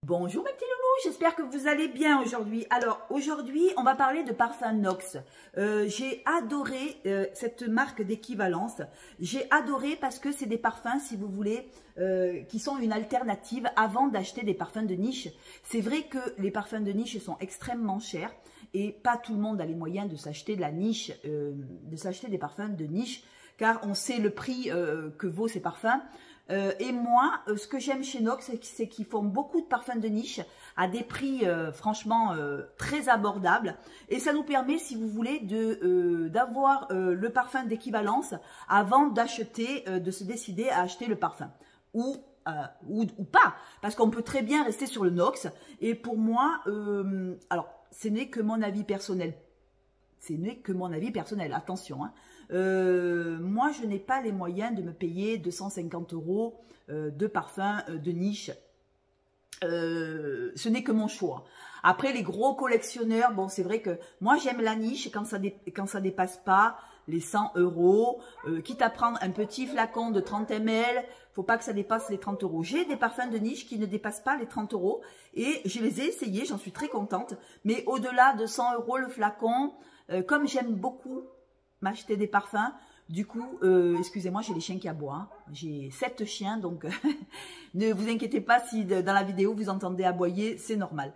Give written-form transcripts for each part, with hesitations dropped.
Bonjour mes petits loulous, j'espère que vous allez bien aujourd'hui. Alors aujourd'hui on va parler de parfum Nox. J'ai adoré cette marque d'équivalence. J'ai adoré parce que c'est des parfums, si vous voulez, qui sont une alternative avant d'acheter des parfums de niche. C'est vrai que les parfums de niche sont extrêmement chers et pas tout le monde a les moyens de s'acheter de la niche, de s'acheter des parfums de niche, car on sait le prix que vaut ces parfums. Et moi, ce que j'aime chez Nox, c'est qu'ils font beaucoup de parfums de niche à des prix franchement très abordables. Et ça nous permet, si vous voulez, d'avoir le parfum d'équivalence avant d'acheter, de se décider à acheter le parfum. Ou pas, parce qu'on peut très bien rester sur le Nox. Et pour moi, alors, ce n'est que mon avis personnel. Ce n'est que mon avis personnel, attention. Hein. Moi, je n'ai pas les moyens de me payer 250 € de parfum de niche. Ce n'est que mon choix. Après, les gros collectionneurs, bon, c'est vrai que moi, j'aime la niche quand ça dépasse pas les 100 €. Quitte à prendre un petit flacon de 30 ml, faut pas que ça dépasse les 30 €. J'ai des parfums de niche qui ne dépassent pas les 30 € et je les ai essayés, j'en suis très contente. Mais au-delà de 100 € le flacon, comme j'aime beaucoup m'acheter des parfums, du coup, excusez-moi, j'ai les chiens qui aboient. Hein. J'ai 7 chiens, donc ne vous inquiétez pas si dans la vidéo vous entendez aboyer, c'est normal.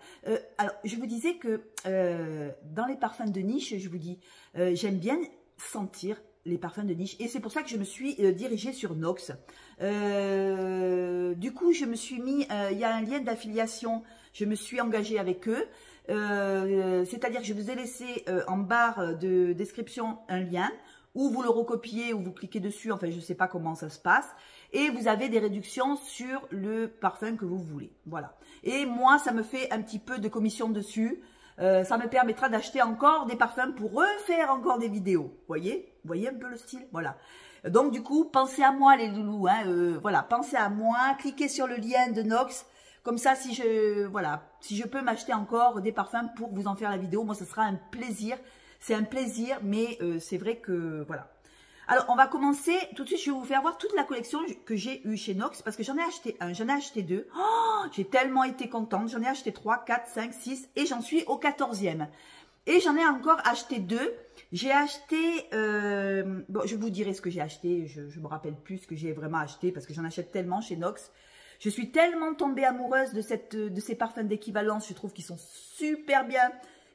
Alors, je vous disais que dans les parfums de niche, je vous dis, j'aime bien sentir les parfums de niche. Et c'est pour ça que je me suis dirigée sur Nox. Du coup, je me suis mis, il y a un lien d'affiliation, je me suis engagée avec eux. C'est-à-dire que je vous ai laissé en barre de description un lien où vous le recopiez ou vous cliquez dessus, enfin je ne sais pas comment ça se passe, et vous avez des réductions sur le parfum que vous voulez. Voilà. Et moi, ça me fait un petit peu de commission dessus. Ça me permettra d'acheter encore des parfums pour refaire encore des vidéos. Voyez un peu le style. Voilà. Donc du coup, pensez à moi les loulous. Hein, voilà, pensez à moi. Cliquez sur le lien de Nox. Comme ça, si je peux m'acheter encore des parfums pour vous en faire la vidéo, moi, ce sera un plaisir. C'est un plaisir, mais c'est vrai que, voilà. Alors, on va commencer. Tout de suite, je vais vous faire voir toute la collection que j'ai eue chez Nox, parce que j'en ai acheté un, j'en ai acheté deux. Oh, j'ai tellement été contente. J'en ai acheté 3, 4, 5, 6 et j'en suis au 14e. Et j'en ai encore acheté 2. J'ai acheté, bon, je vous dirai ce que j'ai acheté. Je me rappelle plus ce que j'ai vraiment acheté, parce que j'en achète tellement chez Nox. Je suis tellement tombée amoureuse de ces parfums d'équivalence. Je trouve qu'ils sont super bien,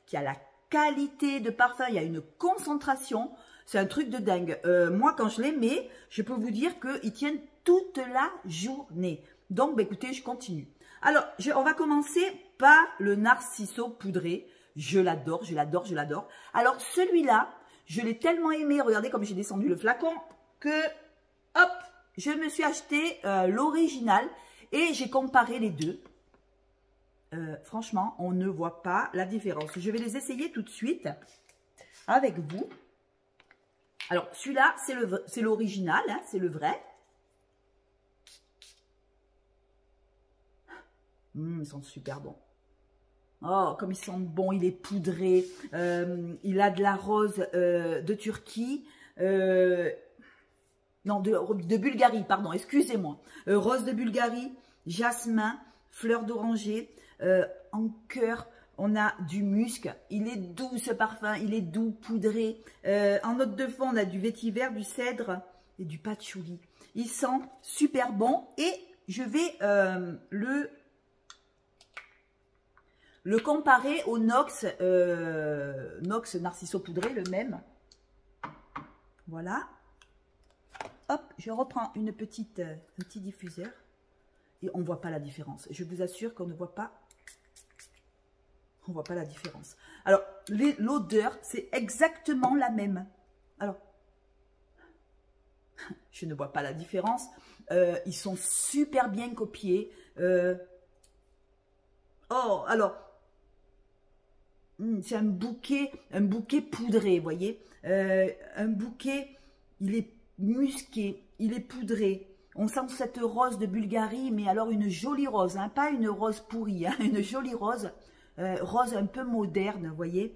qu'il y a la qualité de parfum, il y a une concentration. C'est un truc de dingue. Moi, quand je les mets, je peux vous dire qu'ils tiennent toute la journée. Donc, bah, écoutez, je continue. Alors, on va commencer par le Narciso poudré. Je l'adore, je l'adore, je l'adore. Alors, celui-là, je l'ai tellement aimé. Regardez comme j'ai descendu le flacon que, hop, je me suis acheté l'original. Et j'ai comparé les deux. Franchement, on ne voit pas la différence. Je vais les essayer tout de suite avec vous. Alors, celui-là, c'est l'original, hein, c'est le vrai. Ils sont super bons. Oh, comme ils sont bons, il est poudré. Il a de la rose de Turquie. Non, de Bulgarie, pardon, excusez-moi. Rose de Bulgarie, jasmin, fleur d'oranger, en cœur, on a du musc. Il est doux ce parfum, il est doux, poudré. En note de fond, on a du vétiver, du cèdre et du patchouli. Il sent super bon et je vais le comparer au Nox, Nox Narciso poudré, le même. Voilà. Hop, je reprends un petit diffuseur et on ne voit pas la différence. Je vous assure qu'on ne voit pas, la différence. Alors, l'odeur, c'est exactement la même. Alors, je ne vois pas la différence. Ils sont super bien copiés. Oh, alors, c'est un bouquet poudré, vous voyez. Un bouquet, il est musqué, il est poudré. On sent cette rose de Bulgarie, mais alors une jolie rose, hein, pas une rose pourrie, hein, une jolie rose, rose un peu moderne, vous voyez,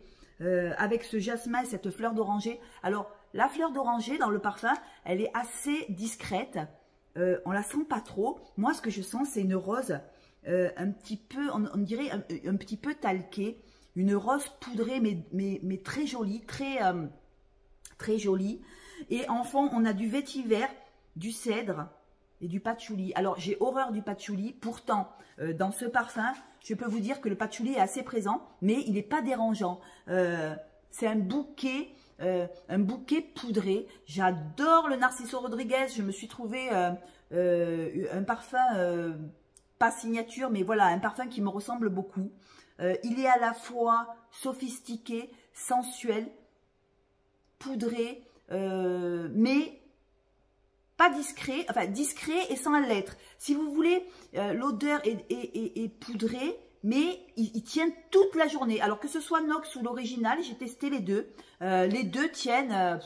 avec ce jasmin et cette fleur d'oranger. Alors, la fleur d'oranger dans le parfum, elle est assez discrète, on la sent pas trop. Moi, ce que je sens, c'est une rose un petit peu, on dirait un petit peu talqué, une rose poudrée, mais très jolie, très jolie. Et en fond, on a du vétiver, du cèdre et du patchouli. Alors, j'ai horreur du patchouli. Pourtant, dans ce parfum, je peux vous dire que le patchouli est assez présent, mais il n'est pas dérangeant. C'est un bouquet poudré. J'adore le Narciso Rodriguez. Je me suis trouvé un parfum, pas signature, mais voilà, un parfum qui me ressemble beaucoup. Il est à la fois sophistiqué, sensuel, poudré, mais pas discret, enfin discret et sans l'être. Si vous voulez, l'odeur est poudrée, mais il tient toute la journée. Alors que ce soit Nox ou l'original, j'ai testé les deux. Les deux tiennent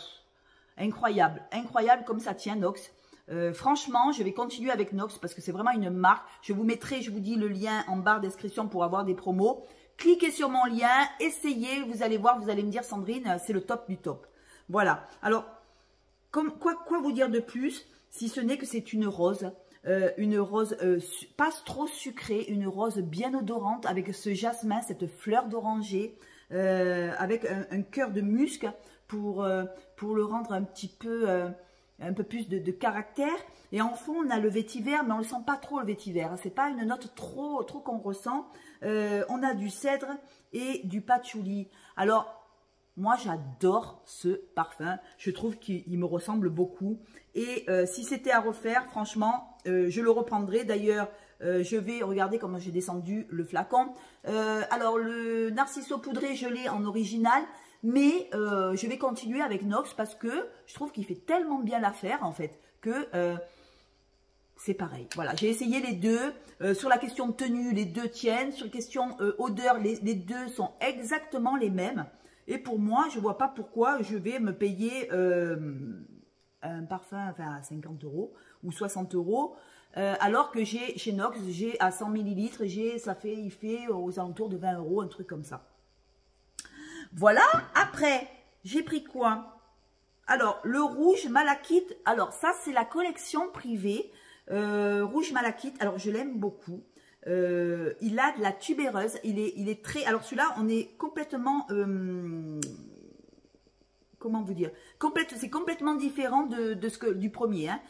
incroyable, incroyable comme ça tient Nox. Franchement, je vais continuer avec Nox parce que c'est vraiment une marque. Je vous mettrai, je vous dis, le lien en barre de description pour avoir des promos. Cliquez sur mon lien, essayez, vous allez voir, vous allez me dire, Sandrine, c'est le top du top. Voilà. Alors, quoi vous dire de plus, si ce n'est que c'est une rose pas trop sucrée, une rose bien odorante avec ce jasmin, cette fleur d'oranger, avec un cœur de musc pour le rendre un peu plus de caractère. Et en fond, on a le vétiver, mais on ne le sent pas trop le vétiver. C'est pas une note trop qu'on ressent. On a du cèdre et du patchouli. Alors, moi, j'adore ce parfum. Je trouve qu'il me ressemble beaucoup. Et si c'était à refaire, franchement, je le reprendrai. D'ailleurs, je vais regarder comment j'ai descendu le flacon. Alors, le Narciso poudré, je l'ai en original. Mais je vais continuer avec Nox parce que je trouve qu'il fait tellement bien l'affaire, en fait, que c'est pareil. Voilà, j'ai essayé les deux. Sur la question de tenue, les deux tiennent. Sur la question odeur, les deux sont exactement les mêmes. Et pour moi, je ne vois pas pourquoi je vais me payer un parfum enfin, à 50 € ou 60 €, alors que chez Nox, j'ai à 100 ml, il fait aux alentours de 20 €, un truc comme ça. Voilà, après, j'ai pris quoi? Alors, le rouge malachite. Alors, ça, c'est la collection privée. Rouge malachite. Alors, je l'aime beaucoup. Il a de la tubéreuse. Il est très... Alors, celui-là, on est complètement... comment vous dire? C'est complètement différent du premier. Hein.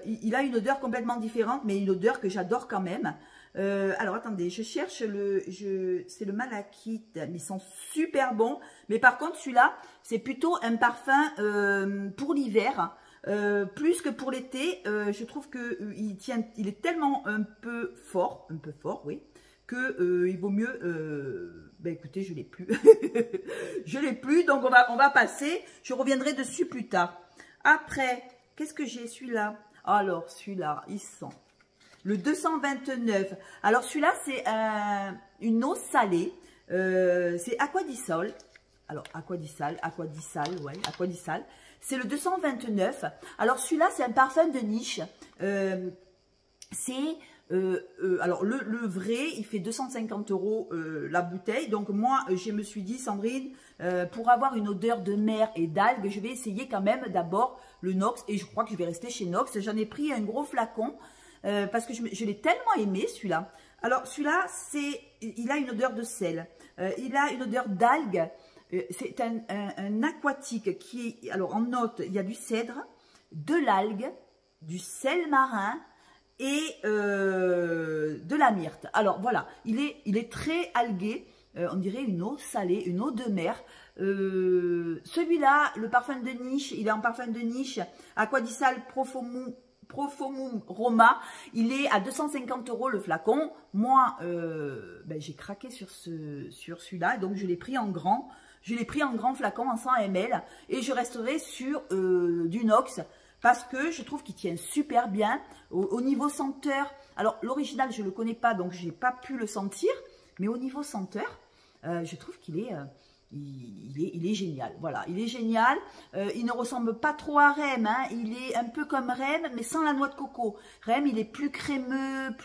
Il a une odeur complètement différente, mais une odeur que j'adore quand même. Alors, attendez, je cherche c'est le malachite, mais ils sont super bons. Mais par contre, celui-là, c'est plutôt un parfum pour l'hiver, plus que pour l'été. Je trouve qu'il est tellement un peu fort, oui, que il vaut mieux... ben écoutez, je l'ai plus. Je l'ai plus, donc on va passer. Je reviendrai dessus plus tard. Après, qu'est-ce que j'ai celui-là? Alors, celui-là, il sent... Le 229. Alors, celui-là, c'est une eau salée. C'est Aquadisol. Alors, Aquadisal. C'est le 229. Alors, celui-là, c'est un parfum de niche. Alors, le vrai, il fait 250 € la bouteille. Donc, moi, je me suis dit, Sandrine, pour avoir une odeur de mer et d'algues, je vais essayer quand même d'abord le Nox. Et je crois que je vais rester chez Nox. J'en ai pris un gros flacon. Parce que je l'ai tellement aimé celui-là. Alors celui-là, il a une odeur de sel, il a une odeur d'algue, c'est un aquatique qui est, alors en note, il y a du cèdre, de l'algue, du sel marin et de la myrte. Alors voilà, il est très algué, on dirait une eau salée, une eau de mer. Celui-là, le parfum de niche, il est en parfum de niche, Aquadisal Profumum Roma, il est à 250 € le flacon. Moi, ben, j'ai craqué sur celui-là, donc je l'ai pris en grand. Je l'ai pris en grand flacon, en 100 ml, et je resterai sur du Nox, parce que je trouve qu'il tient super bien. Au niveau senteur, alors l'original, je ne le connais pas, donc je n'ai pas pu le sentir, mais au niveau senteur, je trouve qu'il est... Il est génial, voilà, il est génial, il ne ressemble pas trop à Rem, hein. Il est un peu comme Rem, mais sans la noix de coco. Rem, il est plus crémeux,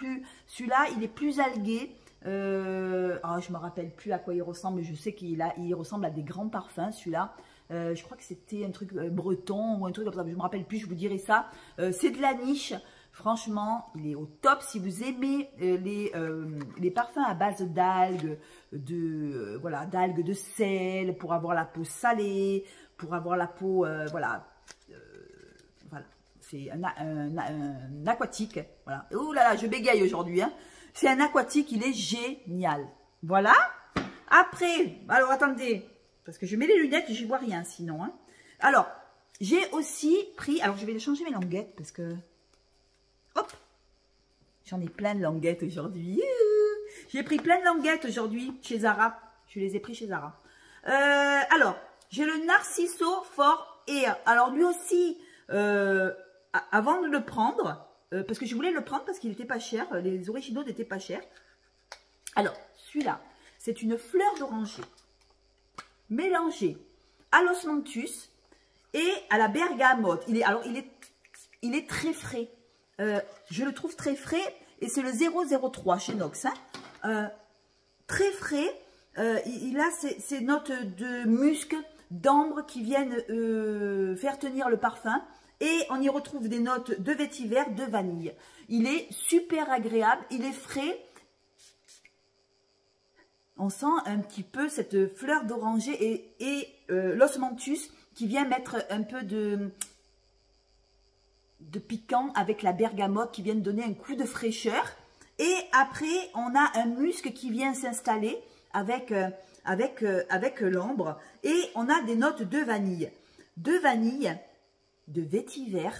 celui-là, il est plus algué, je ne me rappelle plus à quoi il ressemble, mais je sais qu'il ressemble à des grands parfums, celui-là. Je crois que c'était un truc breton ou un truc comme ça, je ne me rappelle plus, je vous dirai ça. C'est de la niche. Franchement, il est au top. Si vous aimez les parfums à base d'algues, voilà, d'algues de sel, pour avoir la peau salée, pour avoir la peau, voilà, voilà. C'est un aquatique, voilà. Oh là là, je bégaye aujourd'hui, hein. C'est un aquatique, il est génial. Voilà. Après, alors attendez, parce que je mets les lunettes, je vois rien sinon, hein. Alors, j'ai aussi pris, alors je vais changer mes languettes parce que... Hop, j'en ai plein de languettes aujourd'hui. J'ai pris plein de languettes aujourd'hui chez Zara. Je les ai pris chez Zara. Alors, j'ai le Narciso for Air. Alors, lui aussi, avant de le prendre, parce que je voulais le prendre parce qu'il n'était pas cher. Les originaux n'étaient pas chers. Alors, celui-là, c'est une fleur d'oranger mélangée à l'osmanthus et à la bergamote. Il est très frais. Je le trouve très frais et c'est le 003 chez Nox. Hein. Très frais. Il a ces notes de musc, d'ambre qui viennent faire tenir le parfum. Et on y retrouve des notes de vétiver, de vanille. Il est super agréable, il est frais. On sent un petit peu cette fleur d'oranger et l'osmanthus qui vient mettre un peu de piquant avec la bergamote qui vient donner un coup de fraîcheur. Et après, on a un musc qui vient s'installer avec l'ambre. Et on a des notes de vanille. De vanille, de vétiver.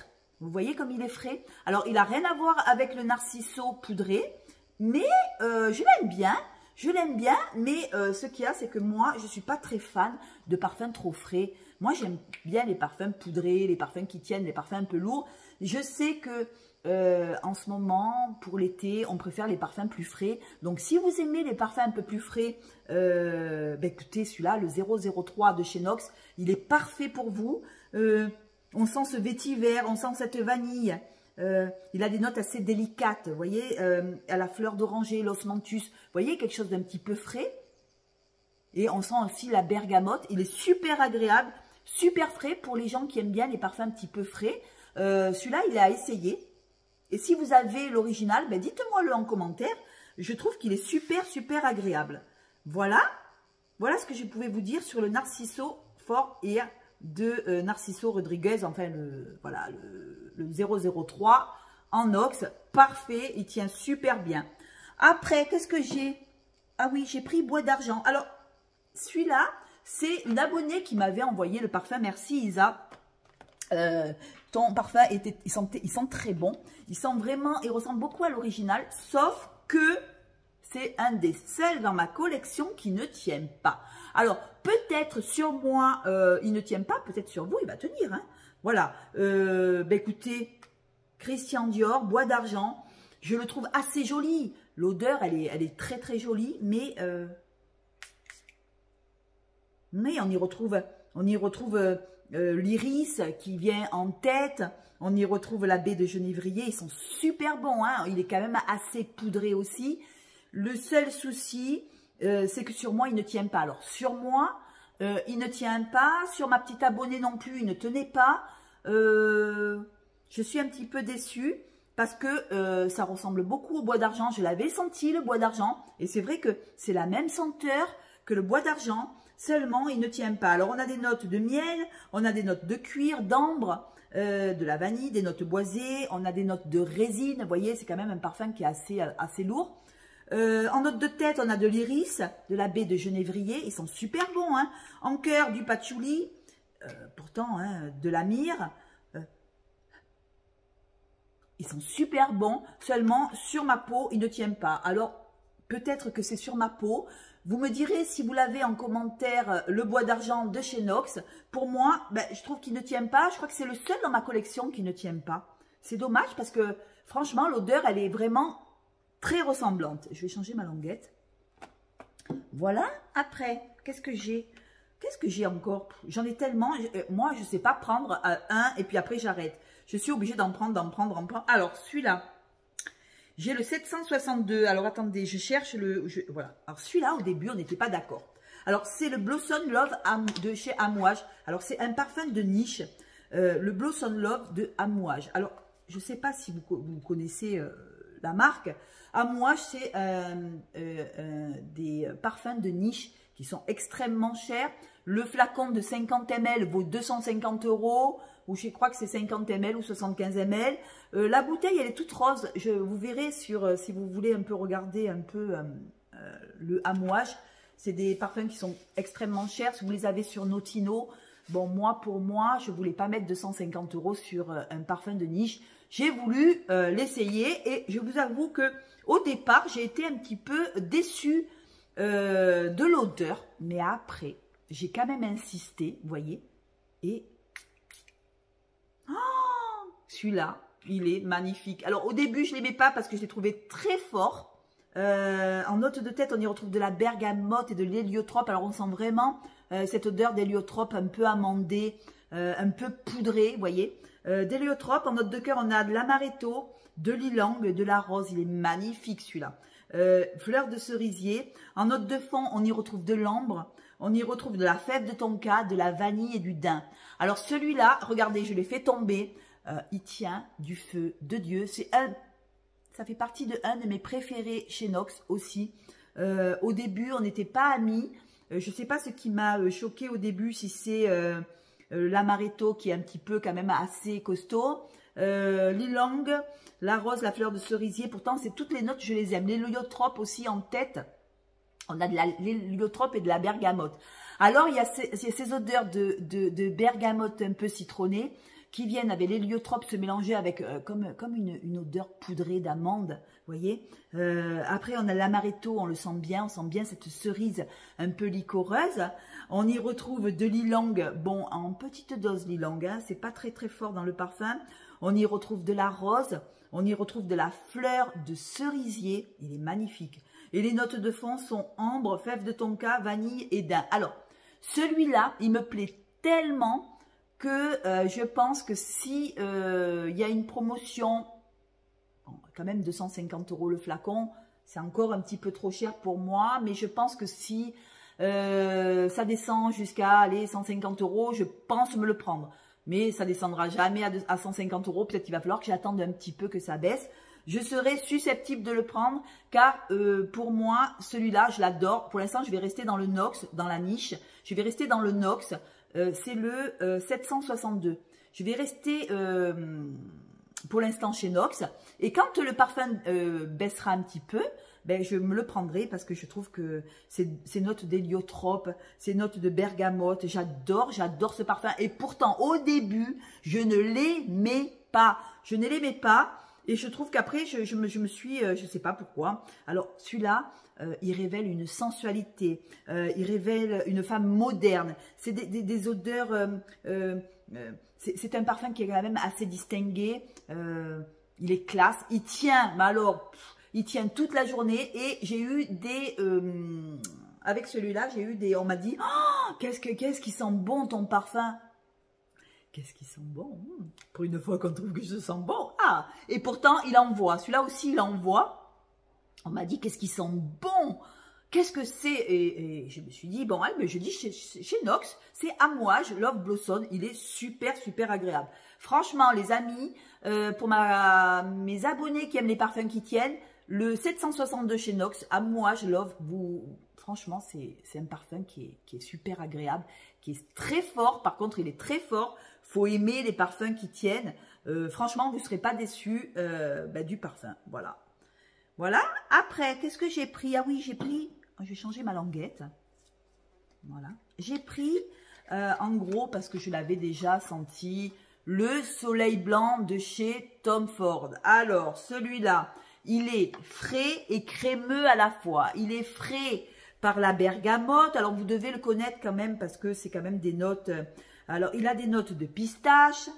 Vous voyez comme il est frais. Alors, il n'a rien à voir avec le Narciso poudré. Mais je l'aime bien. Je l'aime bien, mais ce qu'il y a, c'est que moi, je ne suis pas très fan de parfums trop frais. Moi, j'aime bien les parfums poudrés, les parfums qui tiennent, les parfums un peu lourds. Je sais que en ce moment, pour l'été, on préfère les parfums plus frais. Donc, si vous aimez les parfums un peu plus frais, écoutez, celui-là, le 003 de chez Nox, il est parfait pour vous. On sent ce vétiver, on sent cette vanille. Il a des notes assez délicates, vous voyez, à la fleur d'oranger, l'osmanthus, vous voyez, quelque chose d'un petit peu frais. Et on sent aussi la bergamote, il est super agréable, super frais pour les gens qui aiment bien les parfums un petit peu frais. Celui-là, il est à essayer. Et si vous avez l'original, dites-moi le en commentaire. Je trouve qu'il est super, super agréable. Voilà, voilà ce que je pouvais vous dire sur le Narciso for Air de Narciso Rodriguez, enfin voilà, le 003 en Nox, parfait, il tient super bien. Après, qu'est-ce que j'ai? Ah oui, j'ai pris Bois d'Argent. Alors, celui-là, c'est une abonnée qui m'avait envoyé le parfum. Merci Isa. Ton parfum, il sent très bon. Il sent vraiment, il ressemble beaucoup à l'original, sauf que c'est un des seuls dans ma collection qui ne tient pas. Alors, peut-être sur moi, il ne tient pas, peut-être sur vous, il va tenir. Hein. Voilà. Écoutez, Christian Dior, Bois d'Argent, je le trouve assez joli. L'odeur, elle est très très jolie, mais on y retrouve l'iris qui vient en tête. On y retrouve la baie de genévrier. Ils sont super bons. Hein. Il est quand même assez poudré aussi. Le seul souci, c'est que sur moi, il ne tient pas. Alors, sur moi, il ne tient pas. Sur ma petite abonnée non plus, il ne tenait pas. Je suis un petit peu déçue parce que ça ressemble beaucoup au Bois d'Argent. Je l'avais senti, le Bois d'Argent. Et c'est vrai que c'est la même senteur que le Bois d'Argent. Seulement, il ne tient pas. Alors, on a des notes de miel, on a des notes de cuir, d'ambre, de la vanille, des notes boisées, on a des notes de résine. Vous voyez, c'est quand même un parfum qui est assez lourd. En note de tête, on a de l'iris, de la baie de genévrier. Ils sont super bons. Hein. En cœur, du patchouli. Pourtant, hein, de la myrrhe. Ils sont super bons. Seulement, sur ma peau, ils ne tiennent pas. Alors, peut-être que c'est sur ma peau. Vous me direz si vous l'avez en commentaire, le Bois d'Argent de chez Nox. Pour moi, je trouve qu'il ne tient pas. Je crois que c'est le seul dans ma collection qui ne tient pas. C'est dommage parce que, franchement, l'odeur, elle est vraiment très ressemblante. Je vais changer ma languette. Voilà. Après, qu'est-ce que j'ai? Qu'est-ce que j'ai encore? J'en ai tellement. Moi, je ne sais pas prendre un et puis après, j'arrête. Je suis obligée d'en prendre. Alors, celui-là. J'ai le 762. Alors, attendez, je cherche voilà. Alors, celui-là, au début, on n'était pas d'accord. Alors, c'est le Blossom Love de chez Amouage. Alors, c'est un parfum de niche. Le Blossom Love de Amouage. Alors, je ne sais pas si vous connaissez la marque. Amouage, c'est des parfums de niche qui sont extrêmement chers. Le flacon de 50 ml vaut 250 €, ou je crois que c'est 50 ml ou 75 ml. La bouteille, elle est toute rose. Vous verrez sur, si vous voulez un peu regarder un peu le Amouage. C'est des parfums qui sont extrêmement chers. Si vous les avez sur Notino, bon, pour moi, je ne voulais pas mettre 250 € sur un parfum de niche. J'ai voulu l'essayer et je vous avoue que au départ, j'ai été un petit peu déçue de l'odeur. Mais après, j'ai quand même insisté, vous voyez. Et oh, celui-là, il est magnifique. Alors, au début, je ne l'aimais pas parce que je l'ai trouvé très fort. En note de tête, on y retrouve de la bergamote et de l'héliotrope. Alors, on sent vraiment cette odeur d'héliotrope un peu amandée, un peu poudrée, vous voyez. D'héliotrope, en note de cœur, on a de l'amaretto, de l'ylang, de la rose. Il est magnifique, celui-là. Fleur de cerisier. En note de fond, on y retrouve de l'ambre. On y retrouve de la fève de tonka, de la vanille et du daim. Alors, celui-là, regardez, je l'ai fait tomber. Il tient du feu de Dieu. Ça fait partie de un de mes préférés chez Nox aussi. Au début, on n'était pas amis. Je ne sais pas ce qui m'a choqué au début, si c'est l'amaretto qui est un petit peu quand même assez costaud. L'ylang, la rose, la fleur de cerisier. Pourtant, c'est toutes les notes, je les aime. L'héliotrope aussi en tête. On a de l'héliotrope et de la bergamote. Alors, il y a ces odeurs de bergamote un peu citronnée qui viennent avec l'héliotrope se mélanger avec comme une odeur poudrée d'amande, vous voyez. Après, on a l'amaretto, on le sent bien, cette cerise un peu liquoreuse. On y retrouve de l'ylang, bon, en petite dose l'ylang, hein, c'est pas très très fort dans le parfum. On y retrouve de la rose, on y retrouve de la fleur de cerisier, il est magnifique. Et les notes de fond sont ambre, fève de tonka, vanille et daim. Alors, celui-là, il me plaît tellement que je pense que si y a une promotion, bon, quand même 250 € le flacon, c'est encore un petit peu trop cher pour moi, mais je pense que si ça descend jusqu'à 150 €, je pense me le prendre. Mais ça descendra jamais à 150 €, peut-être qu'il va falloir que j'attende un petit peu que ça baisse. Je serais susceptible de le prendre car pour moi, celui-là, je l'adore. Pour l'instant, je vais rester dans le Nox, dans la niche. Je vais rester dans le Nox. C'est le 762. Je vais rester pour l'instant chez Nox. Et quand le parfum baissera un petit peu, ben, je me le prendrai parce que je trouve que ces notes d'héliotrope, ces notes de bergamote, j'adore ce parfum. Et pourtant, au début, je ne l'aimais pas. Je ne l'aimais pas. Et je trouve qu'après, je me suis, je ne sais pas pourquoi. Alors, celui-là, il révèle une sensualité. Il révèle une femme moderne. C'est des odeurs... c'est un parfum qui est quand même assez distingué. Il est classe. Il tient, mais alors, il tient toute la journée. Et j'ai eu des... avec celui-là, j'ai eu des... On m'a dit, oh, qu'est-ce qui sent bon ton parfum? Qu'est-ce qui sent bon? Pour une fois qu'on trouve que je sens bon. Ah, et pourtant, il envoie. Celui-là aussi, il envoie. On m'a dit, qu'est-ce qui sent bon? Qu'est-ce que c'est? Et je me suis dit, bon, mais je dis, chez Nox, c'est Amouage Love Blossom. Il est super, super agréable. Franchement, les amis, pour mes abonnés qui aiment les parfums qui tiennent, le 762 chez Nox, Amouage Love, franchement, c'est un parfum qui est super agréable, qui est très fort. Par contre, il est très fort. Faut aimer les parfums qui tiennent. Franchement, vous ne serez pas déçus du parfum. Voilà. Voilà. Après, qu'est-ce que j'ai pris? Ah oui, j'ai pris... Je vais changer ma languette. Voilà. J'ai pris, en gros, parce que je l'avais déjà senti, le Soleil Blanc de chez Tom Ford. Alors, celui-là, il est frais et crémeux à la fois. Il est frais par la bergamote. Alors, vous devez le connaître quand même parce que c'est quand même des notes... Alors, il a des notes de pistache.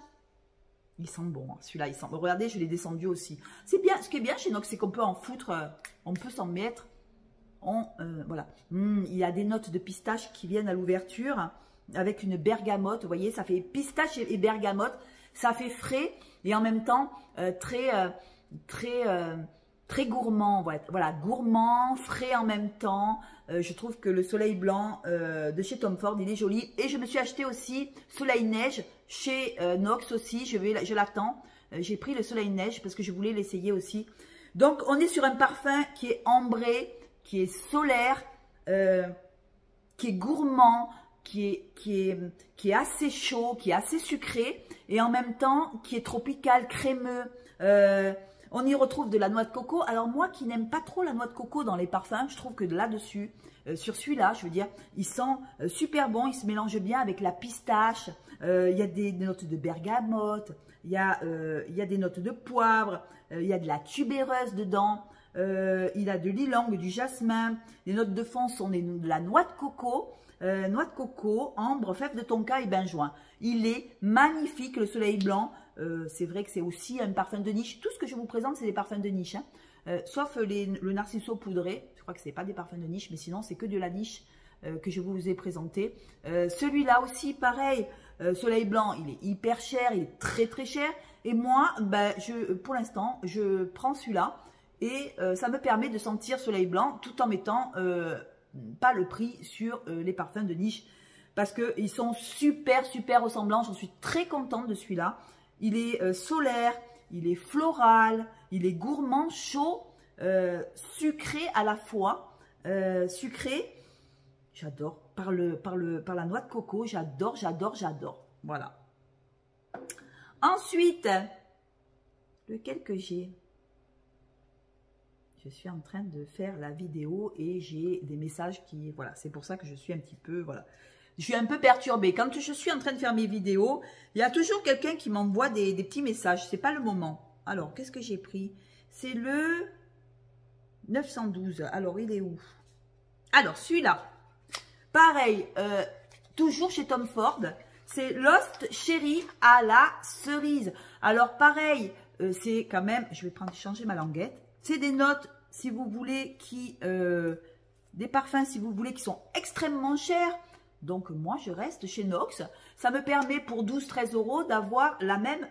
Il sent bon, hein. Celui-là, il sent... Regardez, je l'ai descendu aussi. C'est bien. Ce qui est bien chez Nox, c'est qu'on peut en foutre, on peut s'en mettre. Voilà. Il y a des notes de pistache qui viennent à l'ouverture avec une bergamote. Vous voyez, ça fait pistache et bergamote. Ça fait frais et en même temps très gourmand. Voilà, gourmand, frais en même temps. Je trouve que le Soleil Blanc de chez Tom Ford, il est joli. Et je me suis acheté aussi Soleil Neige chez Nox aussi. Je l'attends. J'ai pris le Soleil Neige parce que je voulais l'essayer aussi. Donc, on est sur un parfum qui est ambré, qui est solaire, qui est gourmand, qui est assez chaud, qui est assez sucré et en même temps qui est tropical, crémeux. On y retrouve de la noix de coco. Alors moi qui n'aime pas trop la noix de coco dans les parfums, je trouve que là-dessus, sur celui-là, je veux dire, il sent super bon, il se mélange bien avec la pistache. Il y a des notes de bergamote, il y a des notes de poivre, il y a de la tubéreuse dedans, il a de l'ylang, du jasmin. Les notes de fond sont de la noix de coco. Noix de coco, ambre, fève de tonka et benjoin. Il est magnifique, le Soleil Blanc. C'est vrai que c'est aussi un parfum de niche. Tout ce que je vous présente, c'est des parfums de niche. Hein. Sauf le Narciso poudré. Je crois que ce n'est pas des parfums de niche, mais sinon, c'est que de la niche que je vous ai présenté. Celui-là aussi, pareil. Soleil Blanc, il est hyper cher, il est très très cher. Et moi, ben, pour l'instant, je prends celui-là. Et ça me permet de sentir Soleil Blanc tout en mettant... pas le prix sur les parfums de niche parce qu'ils sont super ressemblants. J'en suis très contente de celui-là. Il est solaire, il est floral, il est gourmand, chaud, sucré à la fois. Sucré, j'adore, par la noix de coco, j'adore. Voilà. Ensuite, lequel que j'ai? Je suis en train de faire la vidéo et j'ai des messages qui... Voilà, c'est pour ça que je suis un petit peu... Voilà. Je suis un peu perturbée. Quand je suis en train de faire mes vidéos, il y a toujours quelqu'un qui m'envoie des petits messages. Ce n'est pas le moment. Alors, qu'est-ce que j'ai pris? C'est le 912. Alors, il est où? Alors, celui-là. Pareil, toujours chez Tom Ford. C'est Lost Cherry à la cerise. Alors, pareil, c'est quand même... Je vais changer ma languette. C'est des notes, si vous voulez, des parfums, si vous voulez, qui sont extrêmement chers. Donc, moi, je reste chez Nox. Ça me permet, pour 12-13 € d'avoir la même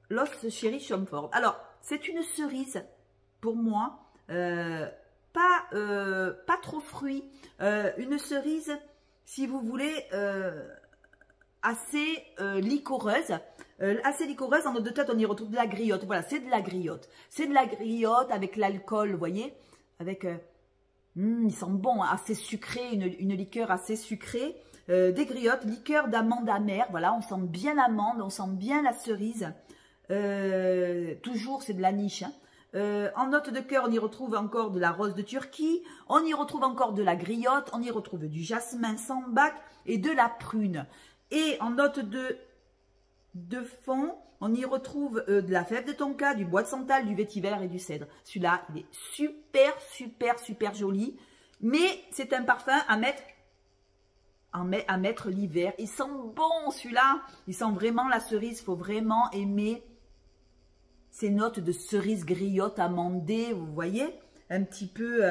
Lost Cherry Tom Ford. Alors, c'est une cerise, pour moi, pas trop fruit. Une cerise, si vous voulez, assez liquoreuse. Assez liquoreuse, en note de tête, on y retrouve de la griotte. Voilà, c'est de la griotte. C'est de la griotte avec l'alcool, vous voyez. Avec, il sent bon, hein, assez sucré, une liqueur assez sucrée. Des griottes, liqueur d'amande amère. Voilà, on sent bien l'amande, on sent bien la cerise. Toujours, c'est de la niche. Hein. En note de cœur, on y retrouve encore de la rose de Turquie. On y retrouve encore de la griotte. On y retrouve du jasmin sambac et de la prune. Et en note de fond, on y retrouve de la fève de tonka, du bois de santal, du vétiver et du cèdre. Celui-là, il est super joli. Mais c'est un parfum à mettre l'hiver. Il sent bon celui-là. Il sent vraiment la cerise. Il faut vraiment aimer ces notes de cerise griotte amandée. Vous voyez, un petit peu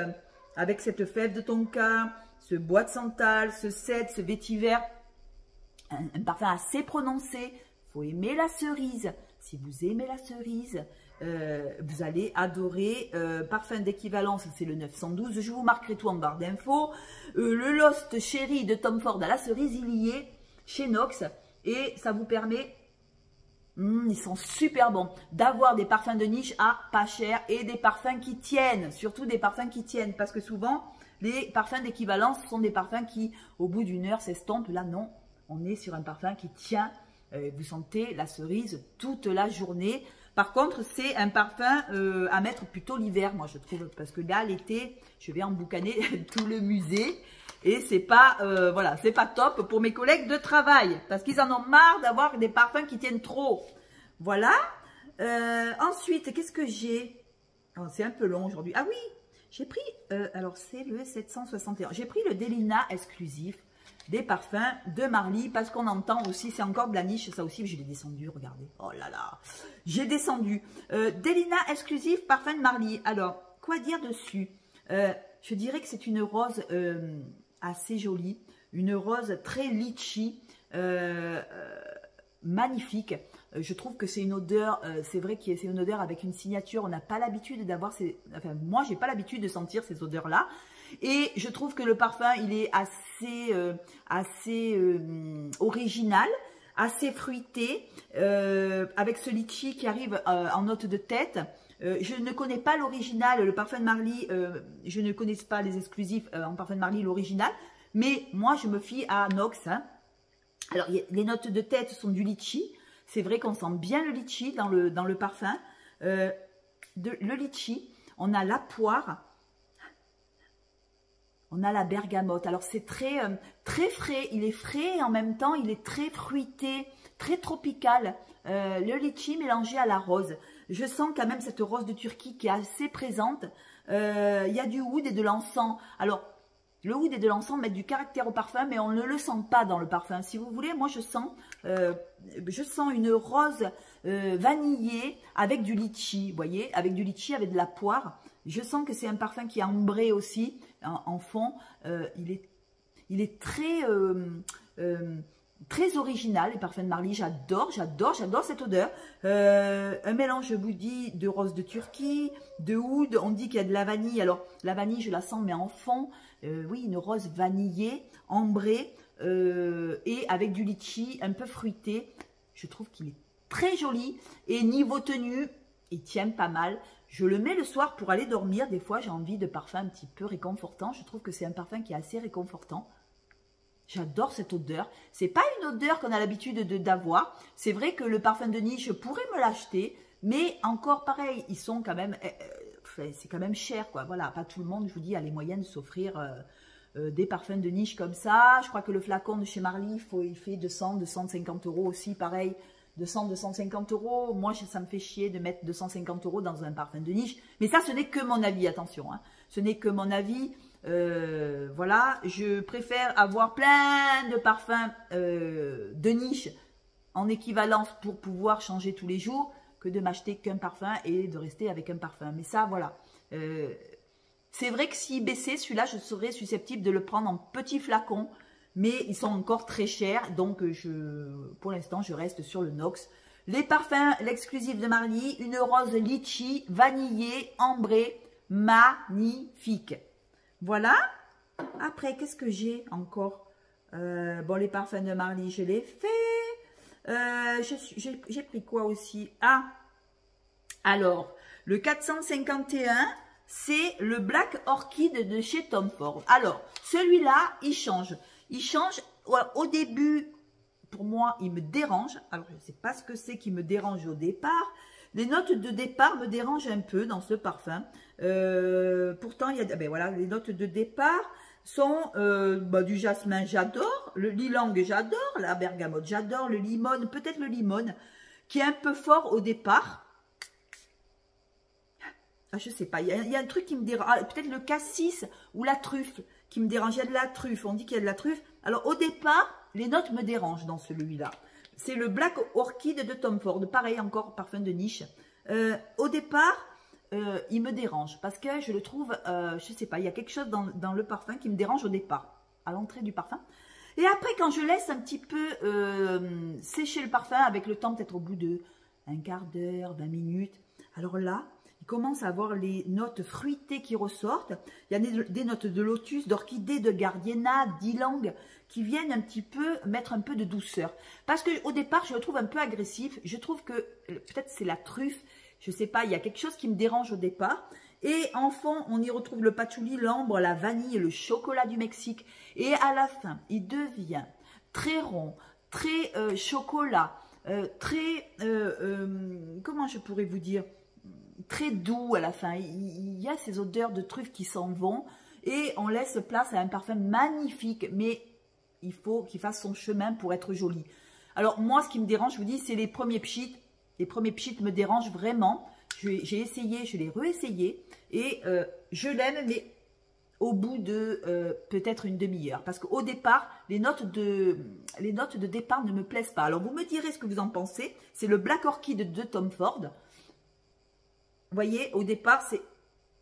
avec cette fève de tonka, ce bois de santal, ce cèdre, ce vétiver. Un parfum assez prononcé. Il faut aimer la cerise. Si vous aimez la cerise, vous allez adorer. Parfum d'équivalence, c'est le 912. Je vous marquerai tout en barre d'infos. Le Lost Cherry de Tom Ford à la cerise, il y est chez Nox. Et ça vous permet, ils sont super bons, d'avoir des parfums de niche à pas cher et des parfums qui tiennent. Surtout des parfums qui tiennent. Parce que souvent, les parfums d'équivalence sont des parfums qui, au bout d'une heure, s'estompent. Là, non. On est sur un parfum qui tient. Vous sentez la cerise toute la journée. Par contre, c'est un parfum à mettre plutôt l'hiver, moi je trouve. Parce que là, l'été, je vais emboucaner tout le musée. Et c'est pas, voilà, c'est pas top pour mes collègues de travail. Parce qu'ils en ont marre d'avoir des parfums qui tiennent trop. Voilà. Ensuite, qu'est-ce que j'ai? C'est un peu long aujourd'hui. Ah oui, j'ai pris, alors c'est le 761. J'ai pris le Delina exclusif des parfums de Marly, parce qu'on entend aussi, c'est encore de la niche, ça aussi, je l'ai descendu, regardez, oh là là, j'ai descendu. Delina exclusif, parfum de Marly. Alors, quoi dire dessus? Je dirais que c'est une rose assez jolie, une rose très litchi, magnifique. Je trouve que c'est une odeur, c'est vrai que c'est une odeur avec une signature, on n'a pas l'habitude d'avoir ces... Enfin, moi, j'ai pas l'habitude de sentir ces odeurs-là. Et je trouve que le parfum, il est assez original, assez fruité, avec ce litchi qui arrive en note de tête. Je ne connais pas l'original, le parfum de Marly, je ne connais pas les exclusifs en parfum de Marly, l'original, mais moi je me fie à Nox. Hein. Alors les notes de tête sont du litchi, c'est vrai qu'on sent bien le litchi dans le parfum. Le litchi, on a la poire, on a la bergamote. Alors c'est très frais, il est frais et en même temps il est très fruité, très tropical. Le litchi mélangé à la rose. Je sens quand même cette rose de Turquie qui est assez présente. Il y a du oud et de l'encens. Alors le oud et de l'encens mettent du caractère au parfum, mais on ne le sent pas dans le parfum. Si vous voulez, moi je sens une rose vanillée avec du litchi, vous voyez, avec du litchi, avec de la poire. Je sens que c'est un parfum qui est ambré aussi en fond. Il est très original, les parfums de Marly. J'adore cette odeur. Un mélange, je vous dis, de rose de Turquie, de oud. On dit qu'il y a de la vanille. Alors la vanille, je la sens, mais en fond. Oui, une rose vanillée, ambrée et avec du litchi un peu fruité. Je trouve qu'il est très joli et niveau tenue, il tient pas mal. Je le mets le soir pour aller dormir. Des fois, j'ai envie de parfum un petit peu réconfortant. Je trouve que c'est un parfum qui est assez réconfortant. J'adore cette odeur. C'est pas une odeur qu'on a l'habitude d'avoir. C'est vrai que le parfum de niche, je pourrais me l'acheter, mais encore pareil, ils sont quand même... c'est quand même cher, quoi. Voilà, pas tout le monde, je vous dis, a les moyens de s'offrir des parfums de niche comme ça. Je crois que le flacon de chez Marly, il fait 200, 250 € aussi, pareil. 200, 250 €. Moi, ça me fait chier de mettre 250 € dans un parfum de niche. Mais ça, ce n'est que mon avis, attention. Hein. Ce n'est que mon avis. Voilà, je préfère avoir plein de parfums de niche en équivalence pour pouvoir changer tous les jours que de m'acheter qu'un parfum et de rester avec un parfum. Mais ça, voilà. C'est vrai que s'il baissait, celui-là, je serais susceptible de le prendre en petit flacon. Mais ils sont encore très chers. Donc, pour l'instant, je reste sur le Nox. Les parfums, l'exclusif de Marly. Une rose litchi, vanillée, ambrée. Magnifique. Voilà. Après, qu'est-ce que j'ai encore? Bon, les parfums de Marly, je l'ai fait. J'ai pris quoi aussi? Ah, alors, le 451, c'est le Black Orchid de chez Tom Ford. Alors, celui-là, il change. Il change. Au début, pour moi, il me dérange. Alors, je ne sais pas ce que c'est qui me dérange au départ. Les notes de départ me dérangent un peu dans ce parfum. Pourtant, il y a, ben voilà, les notes de départ sont du jasmin, j'adore. Le lilang, j'adore. La bergamote, j'adore. Le limone, peut-être le limone, qui est un peu fort au départ. Ah, je sais pas, il y a un truc qui me dérange. Ah, peut-être le cassis ou la truffe qui me dérange. Il y a de la truffe, on dit qu'il y a de la truffe. Alors, au départ, les notes me dérangent dans celui-là. C'est le Black Orchid de Tom Ford. Pareil, encore parfum de niche. Au départ, il me dérange parce que je le trouve, je sais pas, il y a quelque chose dans le parfum qui me dérange au départ, à l'entrée du parfum. Et après, quand je laisse un petit peu sécher le parfum avec le temps, peut-être au bout de un quart d'heure, 20 minutes, alors là, il commence à avoir les notes fruitées qui ressortent. Il y a des notes de lotus, d'orchidée, de gardenia, d'ylang qui viennent un petit peu mettre un peu de douceur. Parce qu'au départ, je le trouve un peu agressif. Je trouve que peut-être c'est la truffe, je ne sais pas, il y a quelque chose qui me dérange au départ. Et en fond, on y retrouve le patchouli, l'ambre, la vanille et le chocolat du Mexique. Et à la fin, il devient très rond, très chocolat, très, comment je pourrais vous dire, très doux à la fin. Il y a ces odeurs de truffes qui s'en vont et on laisse place à un parfum magnifique, mais il faut qu'il fasse son chemin pour être joli. Alors moi, ce qui me dérange, je vous dis, c'est les premiers pchits. Les premiers pchits me dérangent vraiment. J'ai essayé, je l'ai réessayé et je l'aime, mais au bout de peut-être une demi-heure. Parce qu'au départ, les notes de départ ne me plaisent pas. Alors vous me direz ce que vous en pensez. C'est le Black Orchid de Tom Ford. Vous voyez, au départ,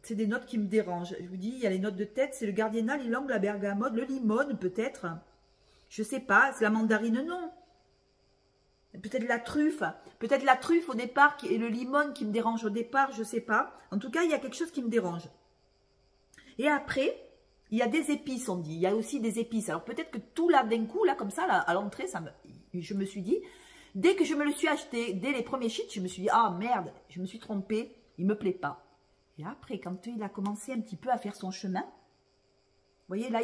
c'est des notes qui me dérangent. Je vous dis, il y a les notes de tête, c'est le gardenia, l'ilang, la bergamote, le limone peut-être. Je sais pas, c'est la mandarine, non. Peut-être la truffe. Peut-être la truffe au départ et le limone qui me dérange au départ, je sais pas. En tout cas, il y a quelque chose qui me dérange. Et après, il y a des épices, on dit. Il y a aussi des épices. Alors peut-être que tout là, d'un coup, là, comme ça, là, à l'entrée, je me suis dit, dès que je me le suis acheté, dès les premiers sheets, je me suis dit, ah merde, je me suis trompée, il me plaît pas. Et après, quand il a commencé un petit peu à faire son chemin, vous voyez, là,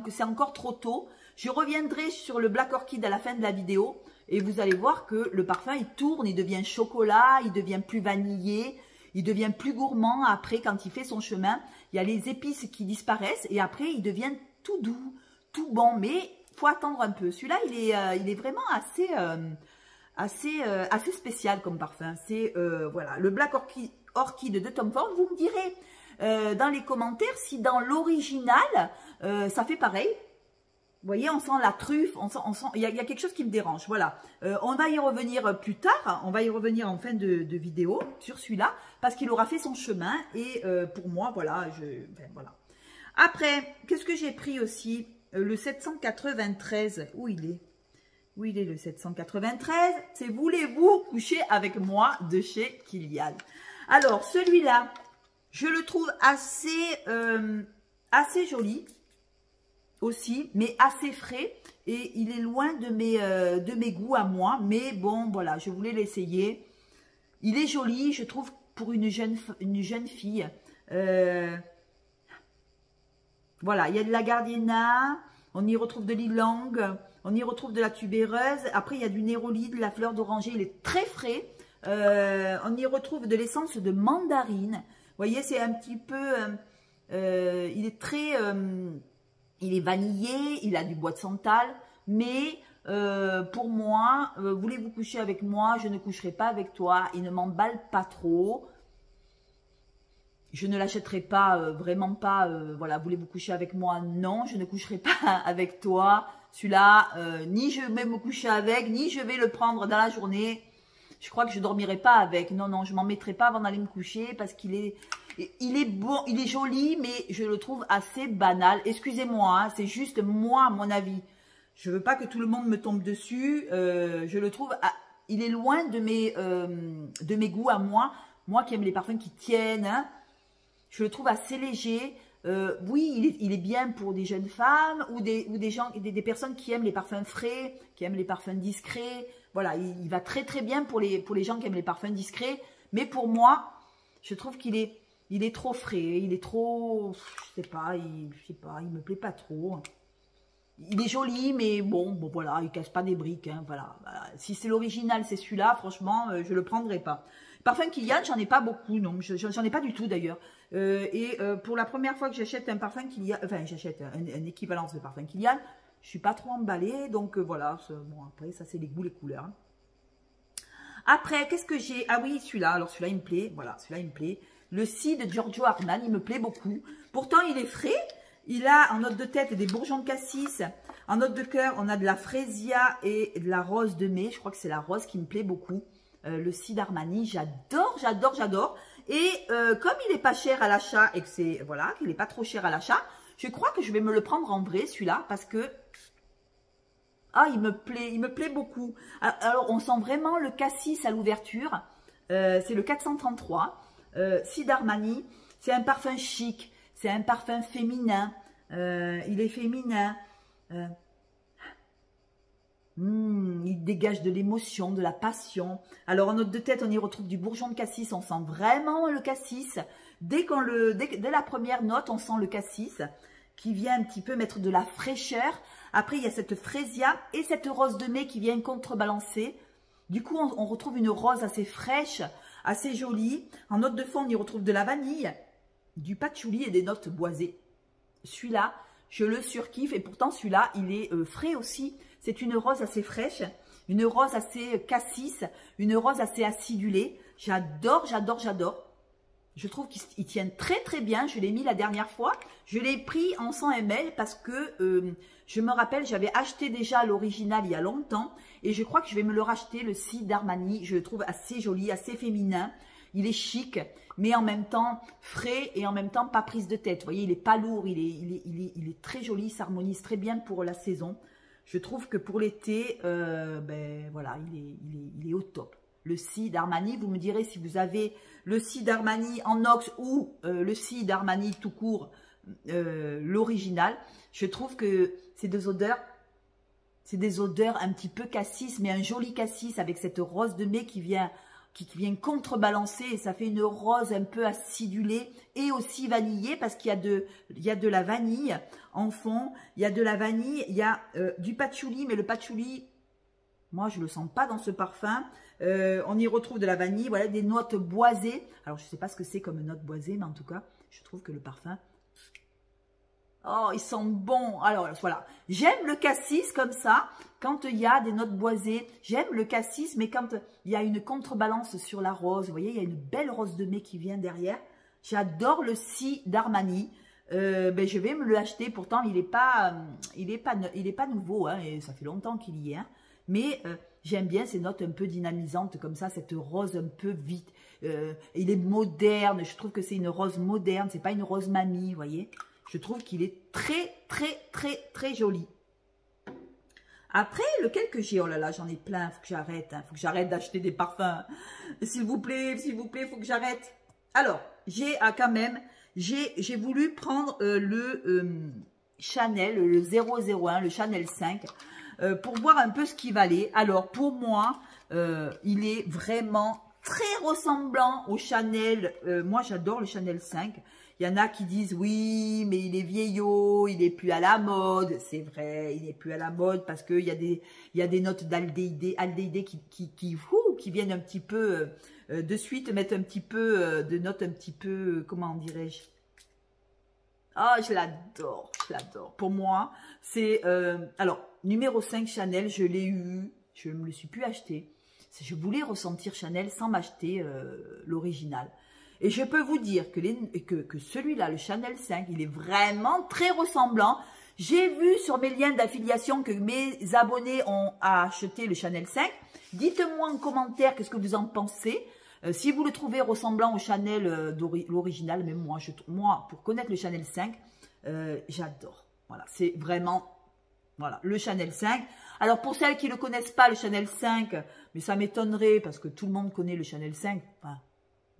c'est encore trop tôt. Je reviendrai sur le Black Orchid à la fin de la vidéo. Et vous allez voir que le parfum, il tourne, il devient chocolat, il devient plus vanillé, il devient plus gourmand. Après, quand il fait son chemin, il y a les épices qui disparaissent. Et après, il devient tout doux, tout bon. Mais il faut attendre un peu. Celui-là, il est vraiment assez spécial comme parfum. C'est voilà, le Black Orchid de Tom Ford. Vous me direz dans les commentaires si dans l'original ça fait pareil. Vous voyez, on sent la truffe, il y a quelque chose qui me dérange. Voilà, on va y revenir plus tard, on va y revenir en fin de vidéo sur celui-là parce qu'il aura fait son chemin et pour moi, voilà, voilà. Après, qu'est-ce que j'ai pris aussi? Le 793, où il est? Où il est le 793? C'est Voulez-vous coucher avec moi de chez Kilian. Alors, celui-là, je le trouve assez joli aussi, mais assez frais. Et il est loin de mes goûts à moi. Mais bon, voilà, je voulais l'essayer. Il est joli, je trouve, pour une jeune fille. Voilà, il y a de la gardenia, on y retrouve de l'ylang, on y retrouve de la tubéreuse. Après, il y a du néroli, de la fleur d'oranger, il est très frais. On y retrouve de l'essence de mandarine. Vous voyez, c'est un petit peu... il est très... il est vanillé, il a du bois de santal. Mais pour moi, voulez-vous coucher avec moi? Je ne coucherai pas avec toi. Il ne m'emballe pas trop. Je ne l'achèterai pas, vraiment pas. Voilà, voulez-vous coucher avec moi? Non, je ne coucherai pas avec toi. Celui-là, ni je vais me coucher avec, ni je vais le prendre dans la journée. Je crois que je ne dormirai pas avec. Non, non, je ne m'en mettrai pas avant d'aller me coucher parce qu'il est bon, il est joli, mais je le trouve assez banal. Excusez-moi, hein, c'est juste moi, mon avis. Je ne veux pas que tout le monde me tombe dessus. Je le trouve, il est loin de mes goûts à moi. Moi qui aime les parfums qui tiennent, hein. Je le trouve assez léger. Oui, il est bien pour des jeunes femmes ou des gens, des personnes qui aiment les parfums frais, qui aiment les parfums discrets. Voilà, il va très très bien pour les gens qui aiment les parfums discrets. Mais pour moi, je trouve qu'il est trop frais. Il est trop, je sais pas, il me plaît pas trop. Il est joli, mais bon voilà, il casse pas des briques. Hein, voilà. Si c'est l'original, c'est celui-là. Franchement, je le prendrai pas. Parfum Kilian, j'en ai pas beaucoup, non, j'en ai pas du tout d'ailleurs. Pour la première fois que j'achète un parfum Kilian, enfin j'achète un équivalence de parfum Kilian, je suis pas trop emballée, donc voilà. Bon, après ça c'est les goûts, les couleurs. Après, qu'est-ce que j'ai? Ah oui, celui-là. Alors celui-là il me plaît, voilà, celui-là il me plaît. Le Si de Giorgio Armani, il me plaît beaucoup. Pourtant il est frais. Il a en note de tête des bourgeons de cassis. En note de cœur, on a de la frésia et de la rose de mai. Je crois que c'est la rose qui me plaît beaucoup. Le Si d'Armani, j'adore, j'adore, j'adore. Et comme il n'est pas cher à l'achat et que c'est, voilà, qu'il n'est pas trop cher à l'achat, je crois que je vais me le prendre en vrai, celui-là, parce que, ah, il me plaît beaucoup. Alors, on sent vraiment le cassis à l'ouverture. C'est le 433. Si d'Armani, c'est un parfum chic, c'est un parfum féminin. Il est féminin. Il dégage de l'émotion, de la passion. Alors en note de tête, on y retrouve du bourgeon de cassis. On sent vraiment le cassis. Dès la première note, on sent le cassis qui vient un petit peu mettre de la fraîcheur. Après, il y a cette frésia et cette rose de mai qui vient contrebalancer. Du coup, on retrouve une rose assez fraîche, assez jolie. En note de fond, on y retrouve de la vanille, du patchouli et des notes boisées. Celui-là, je le surkiffe et pourtant celui-là, il est frais aussi. C'est une rose assez fraîche, une rose assez cassis, une rose assez acidulée. J'adore, j'adore, j'adore. Je trouve qu'il tient très très bien. Je l'ai mis la dernière fois. Je l'ai pris en 100 ml parce que je me rappelle, j'avais acheté déjà l'original il y a longtemps. Et je crois que je vais me le racheter, le Si d'Armani. Je le trouve assez joli, assez féminin. Il est chic, mais en même temps frais et en même temps pas prise de tête. Vous voyez, il n'est pas lourd, il est très joli, il s'harmonise très bien pour la saison. Je trouve que pour l'été, ben voilà, il est au top. Le Si d'Armani, vous me direz si vous avez le Si d'Armani en ox ou le Si d'Armani tout court, l'original. Je trouve que ces deux odeurs C'est des odeurs un petit peu cassis, mais un joli cassis avec cette rose de mai qui vient contrebalancer. Et ça fait une rose un peu acidulée et aussi vanillée parce qu'il y a de la vanille en fond. Il y a de la vanille, il y a du patchouli, mais le patchouli, moi je ne le sens pas dans ce parfum. On y retrouve de la vanille, voilà, des notes boisées. Alors je ne sais pas ce que c'est comme note boisée, mais en tout cas, je trouve que le parfum... Oh, il sent bon. Alors, voilà. J'aime le cassis comme ça, quand il y a des notes boisées. J'aime le cassis, mais quand il y a une contrebalance sur la rose. Vous voyez, il y a une belle rose de mai qui vient derrière. J'adore le Si d'Armani. Je vais me l'acheter. Pourtant, il est pas nouveau, hein, et ça fait longtemps qu'il y est. Hein. Mais j'aime bien ces notes un peu dynamisantes comme ça, cette rose un peu vite. Il est moderne. Je trouve que c'est une rose moderne. C'est pas une rose mamie, vous voyez. Je trouve qu'il est très, très, très, très joli. Après, lequel que j'ai? Oh là là, j'en ai plein. Il faut que j'arrête. Il faut que j'arrête d'acheter des parfums. S'il vous plaît, il faut que j'arrête. Alors, j'ai quand même, j'ai voulu prendre le Chanel, le 001, le Chanel 5, pour voir un peu ce qu'il valait. Alors, pour moi, il est vraiment très ressemblant au Chanel. Moi, j'adore le Chanel 5. Il y en a qui disent oui, mais il est vieillot, il n'est plus à la mode. C'est vrai, il n'est plus à la mode parce qu'il y a des notes d'aldéhyde qui viennent un petit peu de suite mettre un petit peu de notes un petit peu, comment dirais-je? Ah, je l'adore, je l'adore. Pour moi, c'est... alors, numéro 5 Chanel, je l'ai eu, je ne me le suis plus acheté. Je voulais ressentir Chanel sans m'acheter l'original. Et je peux vous dire que celui-là, le Chanel 5, il est vraiment très ressemblant. J'ai vu sur mes liens d'affiliation que mes abonnés ont acheté le Chanel 5. Dites-moi en commentaire qu'est-ce que vous en pensez. Si vous le trouvez ressemblant au Chanel l'original, mais moi, pour connaître le Chanel 5, j'adore. Voilà, c'est vraiment... Voilà, le Chanel 5. Alors, pour celles qui ne connaissent pas le Chanel 5, mais ça m'étonnerait parce que tout le monde connaît le Chanel 5. Enfin,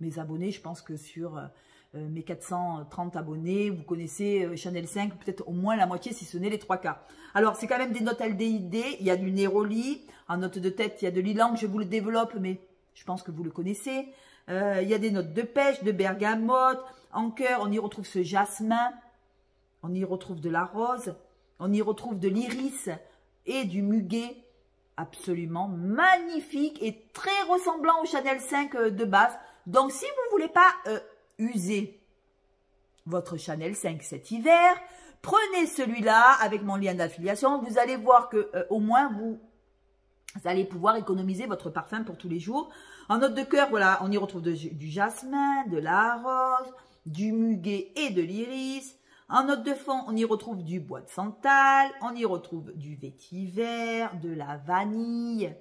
mes abonnés, je pense que sur mes 430 abonnés, vous connaissez Chanel 5, peut-être au moins la moitié, si ce n'est les 3 quarts. Alors, c'est quand même des notes aldéhyde, il y a du néroli, en note de tête, il y a de l'ilang, je vous le développe, mais je pense que vous le connaissez. Il y a des notes de pêche, de bergamote, en cœur, on y retrouve ce jasmin, on y retrouve de la rose, on y retrouve de l'iris et du muguet, absolument magnifique et très ressemblant au Chanel 5 de base. Donc, si vous ne voulez pas user votre Chanel 5 cet hiver, prenez celui-là avec mon lien d'affiliation. Vous allez voir que au moins, vous allez pouvoir économiser votre parfum pour tous les jours. En note de cœur, voilà, on y retrouve du jasmin, de la rose, du muguet et de l'iris. En note de fond, on y retrouve du bois de santal, on y retrouve du vétiver, de la vanille,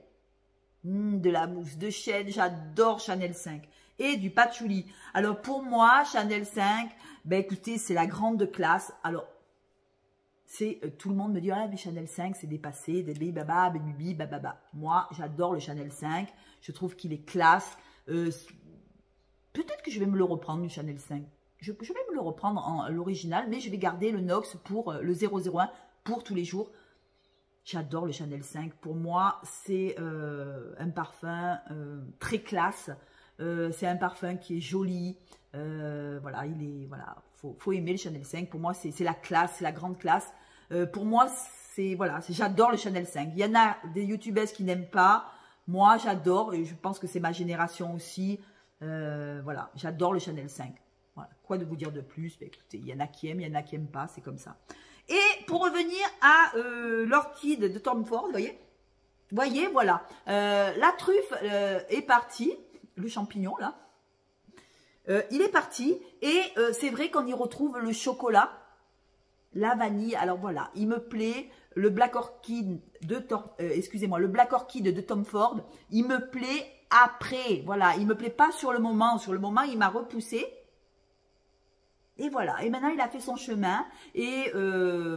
de la mousse de chêne. J'adore Chanel 5. Et du patchouli. Alors pour moi, Chanel 5, ben écoutez, c'est la grande classe. Alors, c'est tout le monde me dit, ah mais Chanel 5, c'est dépassé, des baba, baby, bababa. Moi, j'adore le Chanel 5. Je trouve qu'il est classe. Peut-être que je vais me le reprendre, le Chanel 5. Je vais me le reprendre en l'original, mais je vais garder le Nox pour le 001 pour tous les jours. J'adore le Chanel 5. Pour moi, c'est un parfum très classe. C'est un parfum qui est joli. Voilà, faut aimer le Chanel 5. Pour moi, c'est la classe, c'est la grande classe. Pour moi, j'adore le Chanel 5. Il y en a des youtubeuses qui n'aiment pas. Moi, j'adore et je pense que c'est ma génération aussi. Voilà, j'adore le Chanel 5. Voilà, quoi de vous dire de plus? Ben, écoutez, il y en a qui aiment, il y en a qui n'aiment pas, c'est comme ça. Et pour revenir à l'orchide de Tom Ford, vous voyez, voilà, la truffe est partie, le champignon là, il est parti et c'est vrai qu'on y retrouve le chocolat, la vanille. Alors voilà, il me plaît le Black Orchid de le Black Orchid de Tom Ford, il me plaît après, voilà, il me plaît pas sur le moment il m'a repoussé. Et voilà, et maintenant il a fait son chemin, et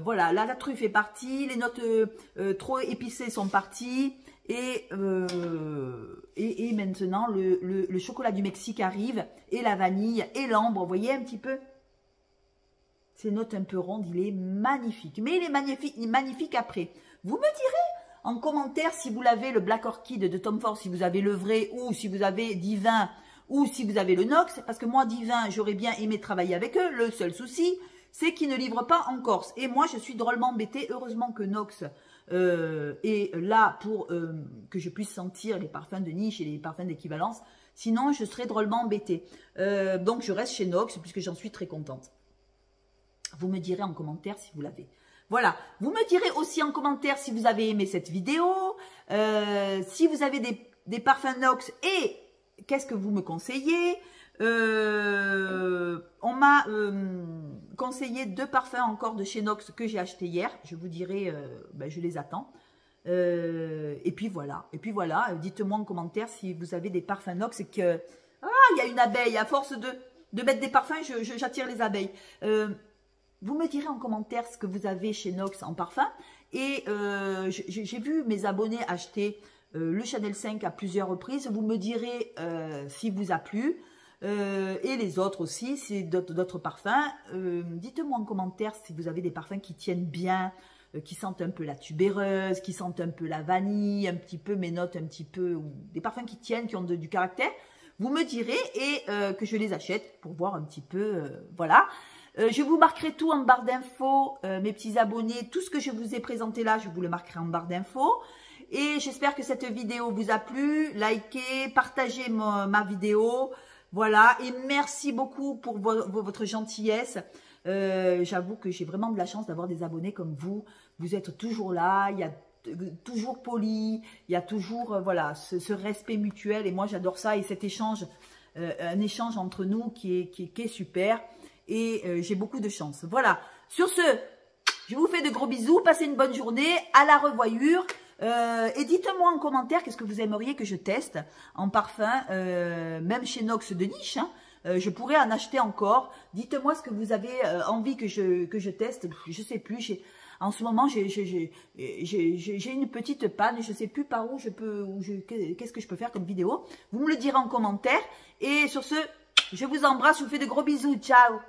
voilà, là la truffe est partie, les notes trop épicées sont parties, et maintenant le chocolat du Mexique arrive, et la vanille, et l'ambre, vous voyez un petit peu? Ces notes un peu rondes, il est magnifique, mais il est magnifique après. Vous me direz, en commentaire si vous l'avez, le Black Orchid de Tom Ford, si vous avez le vrai, ou si vous avez Divin, ou si vous avez le Nox, parce que moi, Divin, j'aurais bien aimé travailler avec eux. Le seul souci, c'est qu'ils ne livrent pas en Corse. Et moi, je suis drôlement embêtée. Heureusement que Nox est là pour que je puisse sentir les parfums de niche et les parfums d'équivalence. Sinon, je serais drôlement embêtée. Donc, je reste chez Nox puisque j'en suis très contente. Vous me direz en commentaire si vous l'avez. Voilà. Vous me direz aussi en commentaire si vous avez aimé cette vidéo. Si vous avez des parfums Nox et qu'est-ce que vous me conseillez. On m'a conseillé 2 parfums encore de chez Nox que j'ai acheté hier. Je vous dirai, je les attends. Et puis voilà. Dites-moi en commentaire si vous avez des parfums Nox et que... Ah, il y a une abeille. À force de mettre des parfums, j'attire les abeilles. Vous me direz en commentaire ce que vous avez chez Nox en parfum. Et j'ai vu mes abonnés acheter le Chanel 5 à plusieurs reprises. Vous me direz si vous a plu. Et les autres aussi, c'est d'autres parfums. Dites-moi en commentaire si vous avez des parfums qui tiennent bien, qui sentent un peu la tubéreuse, qui sentent un peu la vanille, un petit peu mes notes, un petit peu, ou des parfums qui tiennent, qui ont du caractère. Vous me direz et que je les achète pour voir un petit peu, voilà. Je vous marquerai tout en barre d'infos, mes petits abonnés, tout ce que je vous ai présenté là, je vous le marquerai en barre d'infos. Et j'espère que cette vidéo vous a plu. Likez, partagez ma vidéo. Voilà, et merci beaucoup pour votre gentillesse. J'avoue que j'ai vraiment de la chance d'avoir des abonnés comme vous. Vous êtes toujours là, il y a toujours poli, il y a toujours voilà ce respect mutuel. Et moi, j'adore ça et cet échange, un échange entre nous qui est super. Et j'ai beaucoup de chance. Voilà, sur ce, je vous fais de gros bisous. Passez une bonne journée, à la revoyure. Et dites-moi en commentaire qu'est-ce que vous aimeriez que je teste en parfum, même chez Nox de niche. Hein, je pourrais en acheter encore. Dites-moi ce que vous avez envie que je teste. Je sais plus. En ce moment, j'ai une petite panne. Je sais plus par où je peux. Qu'est-ce que je peux faire comme vidéo. Vous me le direz en commentaire. Et sur ce, je vous embrasse. Je vous fais de gros bisous. Ciao.